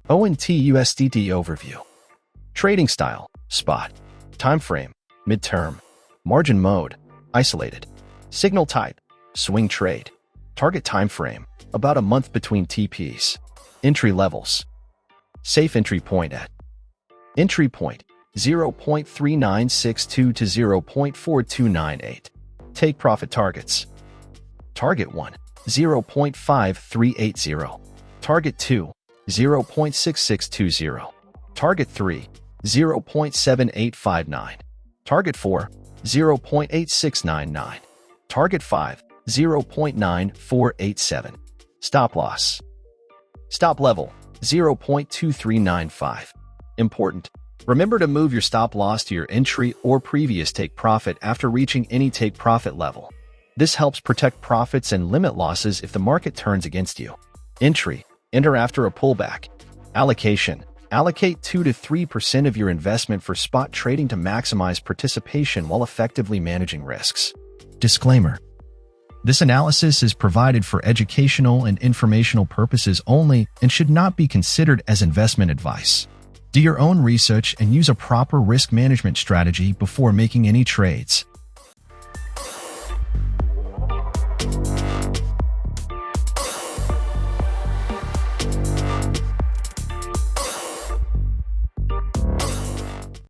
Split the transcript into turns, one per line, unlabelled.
ONT USDT Overview. Trading style, spot. Time frame, midterm. Margin mode, isolated. Signal type, swing trade. Target time frame, about a month between TPs. Entry levels. Safe entry point at. Entry point, 0.3962 to 0.4298. Take profit targets. Target 1, 0.5380. Target 2, 0.6620. Target 3, 0.7859. Target 4, 0.8699. Target 5, 0.9487. Stop loss. Stop level, 0.2395. Important. Remember to move your stop loss to your entry or previous take profit after reaching any take profit level. This helps protect profits and limit losses if the market turns against you. Entry. Enter after a pullback. Allocation. Allocate 2 to 3% of your investment for spot trading to maximize participation while effectively managing risks. Disclaimer. This analysis is provided for educational and informational purposes only and should not be considered as investment advice. Do your own research and use a proper risk management strategy before making any trades.